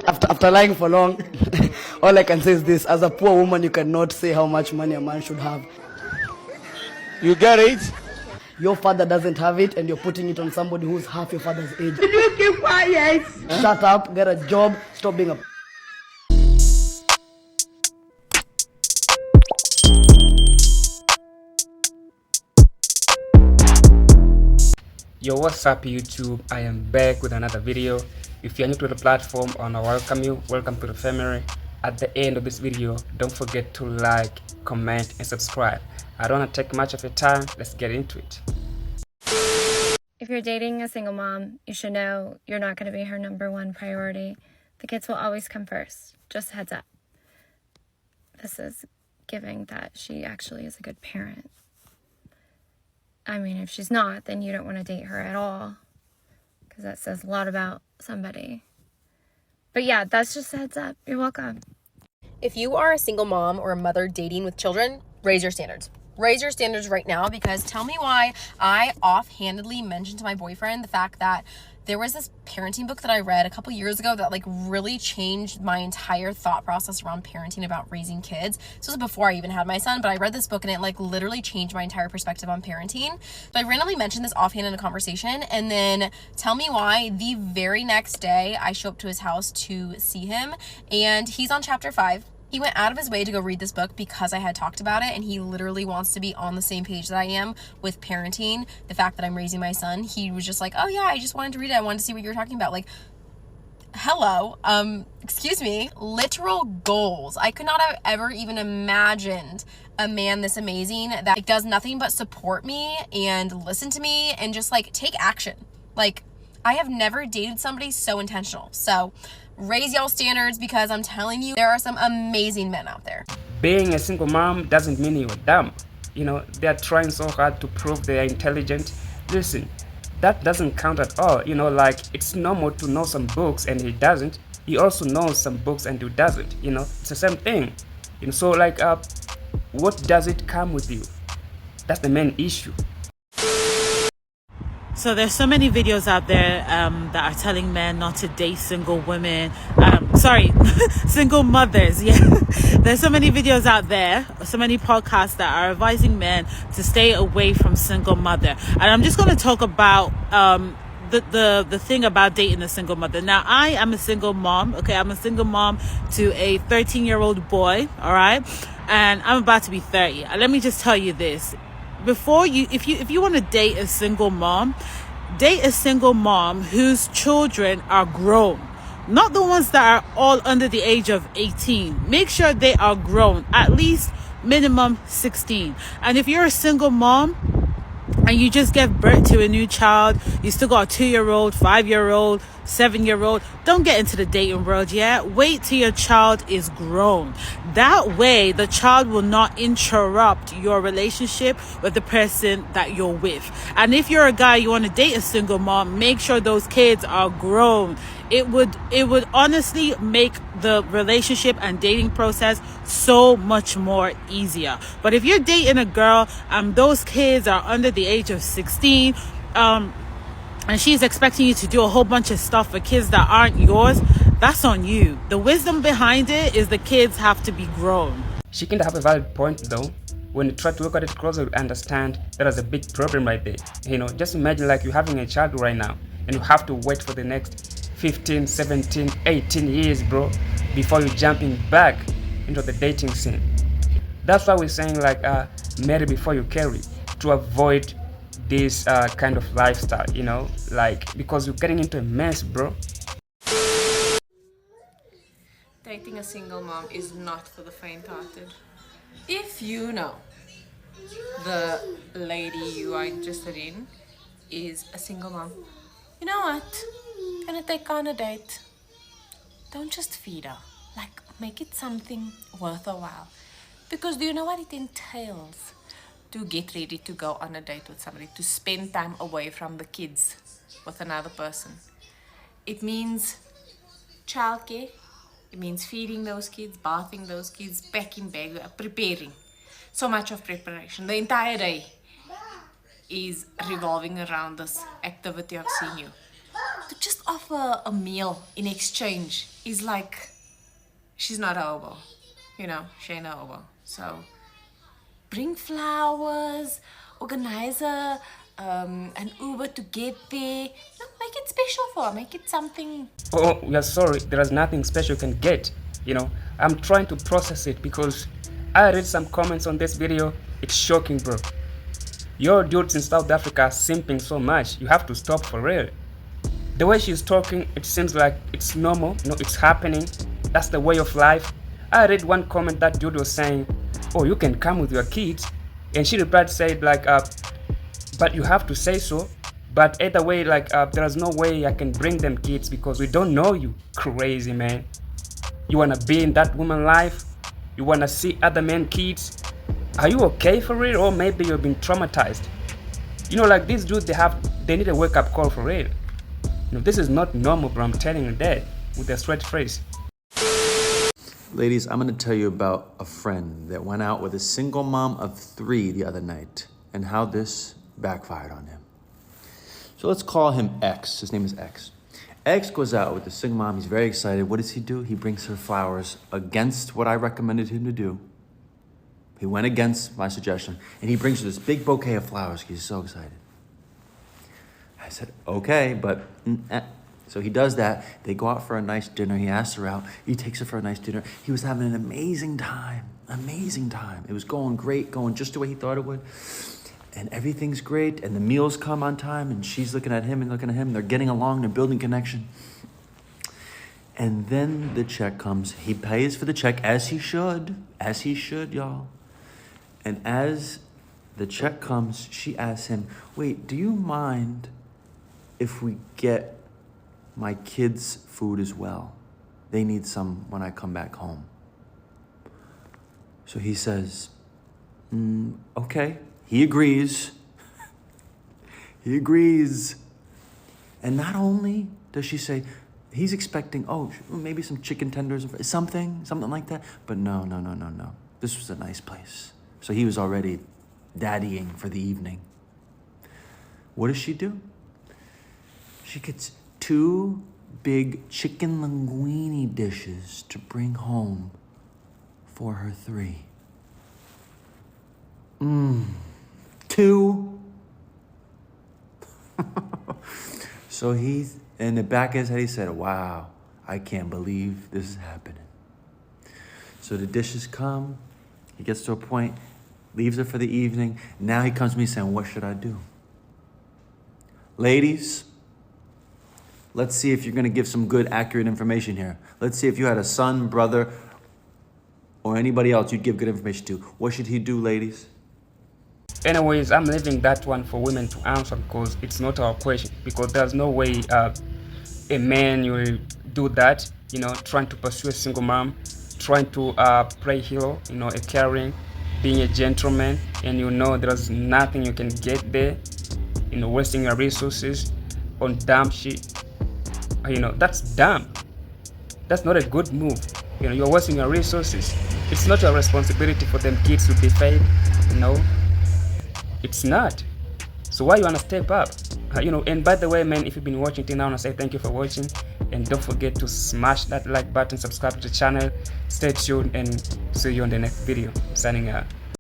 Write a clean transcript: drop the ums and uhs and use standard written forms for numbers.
After lying for long, all I can say is this: as a poor woman, you cannot say how much money a man should have. You get it? Your father doesn't have it, and you're putting it on somebody who's half your father's age. Did you keep quiet? Shut up, get a job, stop being a... Yo, what's up YouTube? I am back with another video. If you're new to the platform, I wanna welcome you. Welcome to the family. At the end of this video, don't forget to like, comment and subscribe. I don't want to take much of your time. Let's get into it. If you're dating a single mom, you should know you're not going to be her #1 priority. The kids will always come first. Just a heads up. This is giving that she actually is a good parent. I mean, if she's not, then you don't want to date her at all, because that says a lot about somebody. But yeah, that's just a heads up. You're welcome. If you are a single mom or a mother dating with children, raise your standards. Raise your standards right now, because tell me why I offhandedly mentioned to my boyfriend the fact that there was this parenting book that I read a couple years ago that really changed my entire thought process around parenting, about raising kids. This was before I even had my son, but I read this book and it literally changed my entire perspective on parenting. So I randomly mentioned this offhand in a conversation, and then tell me why the very next day I show up to his house to see him, and he's on chapter 5. He went out of his way to go read this book because I had talked about it, and he literally wants to be on the same page that I am with parenting, the fact that I'm raising my son. He was just like, oh yeah, I just wanted to read it. I wanted to see what you were talking about. Like, hello, excuse me, literal goals. I could not have ever even imagined a man this amazing that does nothing but support me and listen to me and just take action. I have never dated somebody so intentional. So raise y'all standards, because I'm telling you, there are some amazing men out there. Being a single mom doesn't mean you're dumb. They're trying so hard to prove they're intelligent. Listen, that doesn't count at all. It's normal to know some books and he doesn't. He also knows some books and he doesn't. It's the same thing. So what does it come with you? That's the main issue. So there's so many videos out there that are telling men not to date single women. Single mothers. Yeah, there's so many videos out there, so many podcasts that are advising men to stay away from single mother. And I'm just going to talk about the thing about dating a single mother. Now, I am a single mom. Okay, I'm a single mom to a 13-year-old boy. All right, and I'm about to be 30. And let me just tell you this. If you want to date a single mom whose children are grown, not the ones that are all under the age of 18. Make sure they are grown, at least minimum 16. And if you're a single mom and you just gave birth to a new child, you still got a 2-year-old, 5-year-old, 7-year-old, don't get into the dating world yet. Wait till your child is grown. That way, the child will not interrupt your relationship with the person that you're with. And if you're a guy, you want to date a single mom, make sure those kids are grown. It would honestly make the relationship and dating process so much more easier. But if you're dating a girl and those kids are under the age of 16, and she's expecting you to do a whole bunch of stuff for kids that aren't yours, that's on you. The wisdom behind it is the kids have to be grown. She can have a valid point though. When you try to look at it closer, you understand there is a big problem right there. Just imagine you're having a child right now and you have to wait for the next 15, 17, 18 years, bro, before you're jumping back into the dating scene. That's why we're saying marry before you carry, to avoid this kind of lifestyle, because you're getting into a mess, bro. Dating a single mom is not for the faint-hearted. If you know the lady you are interested in is a single mom, you know what? Gonna take her on a date. Don't just feed her. Make it something worth a while. Because do you know what it entails to get ready to go on a date with somebody, to spend time away from the kids with another person? It means childcare. It means feeding those kids, bathing those kids, packing bag, preparing. So much of preparation. The entire day is revolving around this activity of seeing you. To just offer a meal in exchange is like, she's not a hobo, you know, she ain't a hobo. So bring flowers, organize an Uber to get there. No, make it special for her, make it something. Oh, we are sorry, there is nothing special you can get. You know, I'm trying to process it because I read some comments on this video. It's shocking, bro. Your dudes in South Africa are simping so much, you have to stop for real. The way she's talking, it seems like it's normal, you know, it's happening. That's the way of life. I read one comment that dude was saying, oh, you can come with your kids. And she replied, said like, but you have to say so. But either way, like, there's no way I can bring them kids because we don't know you. Crazy, man. You wanna be in that woman's life? You wanna see other men kids? Are you okay for real? Or maybe you've been traumatized? You know, like these dudes, they need a wake-up call for real. You know, this is not normal, bro. I'm telling you that with a straight face. Ladies, I'm gonna tell you about a friend that went out with a single mom of 3 the other night and how this backfired on him. So let's call him X. His name is X. X goes out with a single mom. He's very excited. What does he do? He brings her flowers against what I recommended him to do. He went against my suggestion and he brings her this big bouquet of flowers because he's so excited. I said, okay, but So he does that. They go out for a nice dinner. He asks her out. He takes her for a nice dinner. He was having an amazing time. Amazing time. It was going great, going just the way he thought it would. And everything's great. And the meals come on time. And she's looking at him and looking at him. They're getting along. They're building connection. And then the check comes. He pays for the check as he should. As he should, y'all. And as the check comes, she asks him, wait, do you mind if we get my kids' food as well? They need some when I come back home. So he says, okay. He agrees. He agrees. And not only does she say, he's expecting, oh, maybe some chicken tenders, something like that. But no. This was a nice place. So he was already daddying for the evening. What does she do? She gets 2 big chicken linguine dishes to bring home for her 3. 2. So he, in the back of his head, he said, wow, I can't believe this is happening. So the dishes come. He gets to a point, leaves her for the evening. Now he comes to me saying, what should I do? Ladies, let's see if you're gonna give some good, accurate information here. Let's see if you had a son, brother, or anybody else you'd give good information to. What should he do, ladies? Anyways, I'm leaving that one for women to answer because it's not our question. Because there's no way a man will do that, you know, trying to pursue a single mom, trying to play hero, you know, a caring, being a gentleman, and you know there's nothing you can get there, you know, wasting your resources on dumb shit. You know, that's dumb. That's not a good move. You know, you're wasting your resources. It's not your responsibility for them kids to be fed, you know. It's not. So why you wanna step up? You know, and by the way, man, if you've been watching till now, I wanna say thank you for watching. And don't forget to smash that like button, subscribe to the channel. Stay tuned and see you on the next video. Signing out.